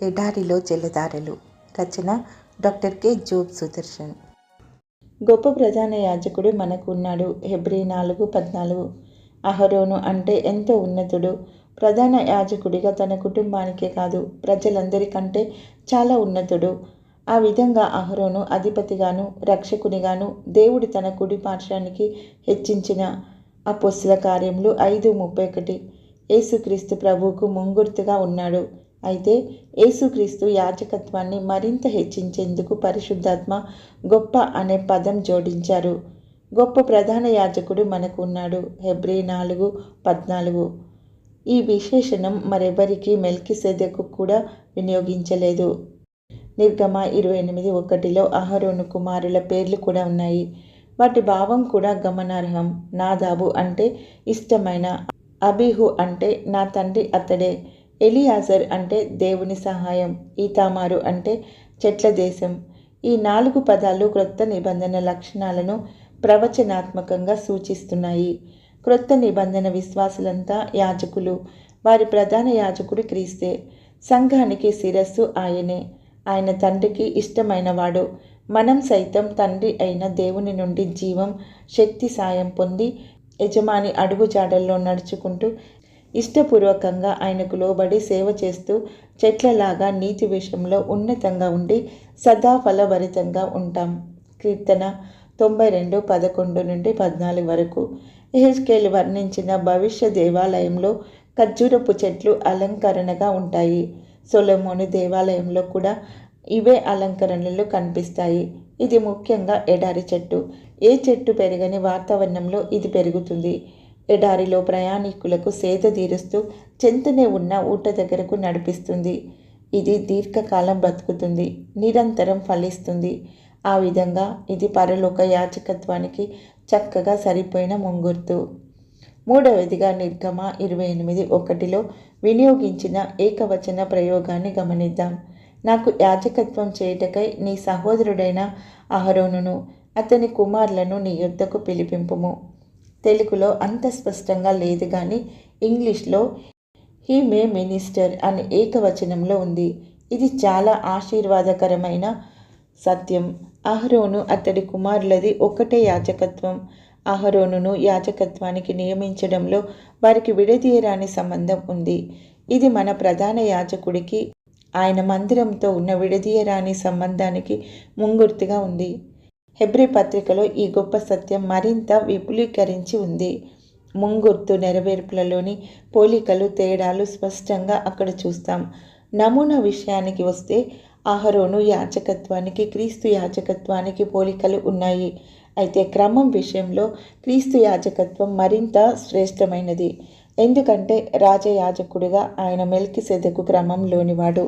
ఎడారిలో జలధారలు. రచన doctor K Job Sudarshan. గొప్ప ప్రధాన యాజకుడు మనకు ఉన్నాడు. హెబ్రీ 4:14. అహరోను అంటే ఎంతో ఉన్నతుడు. ప్రధాన యాజకుడిగా తన కుటుంబానికే కాదు, ప్రజలందరికంటే చాలా ఉన్నతుడు. ఆ విధంగా అహరోను అధిపతిగాను, రక్షకునిగాను దేవుడు తన కుడి పార్శ్వానికి హెచ్చించిన. అపోస్తల కార్యములు 5:31. యేసుక్రీస్తు ప్రభువుకు ముంగుర్తుగా ఉన్నాడు. అయితే యేసుక్రీస్తు యాజకత్వాన్ని మరింత హెచ్చించేందుకు పరిశుద్ధాత్మ గొప్ప అనే పదం జోడించారు. గొప్ప ప్రధాన యాజకుడు మనకు ఉన్నాడు. హెబ్రీ 4:14. ఈ విశేషణం మరెవరికి మెల్కీసెదెకు కూడా వినియోగించలేదు. నిర్గమ 28:1లో అహరోను కుమారుల పేర్లు కూడా ఉన్నాయి. వాటి భావం కూడా గమనార్హం. నాదాబు అంటే ఇష్టమైన, అబీహు అంటే నా తండ్రి అతడే, ఎలియాజర్ అంటే దేవుని సహాయం, ఈతామారు అంటే చెట్ల దేశం. ఈ 4 పదాలు క్రొత్త నిబంధన లక్షణాలను ప్రవచనాత్మకంగా సూచిస్తున్నాయి. క్రొత్త నిబంధన విశ్వాసులంతా యాజకులు. వారి ప్రధాన యాజకుడు క్రీస్తే. సంఘానికి శిరస్సు ఆయనే. ఆయన తండ్రికి ఇష్టమైనవాడు. మనం సైతం తండ్రి అయిన దేవుని నుండి జీవం, శక్తి సాయం పొంది యజమాని అడుగుజాడల్లో నడుచుకుంటూ ఇష్టపూర్వకంగా ఆయనకు లోబడి సేవ చేస్తూ చెట్లలాగా నీతి విషయంలో ఉన్నతంగా ఉండి సదా ఫలభరితంగా ఉంటాం. కీర్తన 92:11-14 వరకు. యెహెజ్కేలు వర్ణించిన భవిష్య దేవాలయంలో ఖర్జూరపు చెట్లు అలంకరణగా ఉంటాయి. సొలొమోను దేవాలయంలో కూడా ఇవే అలంకరణలు కనిపిస్తాయి. ఇది ముఖ్యంగా ఎడారి చెట్టు. ఏ చెట్టు పెరగని వాతావరణంలో ఇది పెరుగుతుంది. ఎడారిలో ప్రయాణికులకు సేద తీరుస్తూ చెంతనే ఉన్న ఊట దగ్గరకు నడిపిస్తుంది. ఇది దీర్ఘకాలం బ్రతుకుతుంది, నిరంతరం ఫలిస్తుంది. ఆ విధంగా ఇది పరలోక యాజకత్వానికి చక్కగా సరిపోయిన ముంగుర్తు. మూడవదిగా నిర్గమ 28:1లో వినియోగించిన ఏకవచన ప్రయోగాన్ని గమనిద్దాం. నాకు యాజకత్వం చేయుటకై నీ సహోదరుడైన అహరోనును అతని కుమారులను నీ యొద్దకు పిలిపింపుము. తెలుగులో అంత స్పష్టంగా లేదు కానీ ఇంగ్లీష్లో హీ మే మినిస్టర్ అని ఏకవచనంలో ఉంది. ఇది చాలా ఆశీర్వాదకరమైన సత్యం. అహరోను అతడి కుమారులది ఒకటే యాజకత్వం. అహరోనును యాజకత్వానికి నియమించడంలో వారికి విడదీయరాని సంబంధం ఉంది. ఇది మన ప్రధాన యాజకుడికి ఆయన మందిరంతో ఉన్న విడదీయరాని సంబంధానికి ముంగుర్తుగా ఉంది. హెబ్రీ పత్రికలో ఈ గొప్ప సత్యం మరింత విపులీకరించి ఉంది. ముంగుర్తు నెరవేర్పులలోని పోలికలు, తేడాలు స్పష్టంగా అక్కడ చూస్తాం. నమూనా విషయానికి వస్తే అహరోను యాజకత్వానికి, క్రీస్తు యాజకత్వానికి పోలికలు ఉన్నాయి. అయితే క్రమం విషయంలో క్రీస్తు యాజకత్వం మరింత శ్రేష్టమైనది. ఎందుకంటే రాజయాజకుడిగా ఆయన మెల్కీసెదెకు క్రమంలోనివాడు.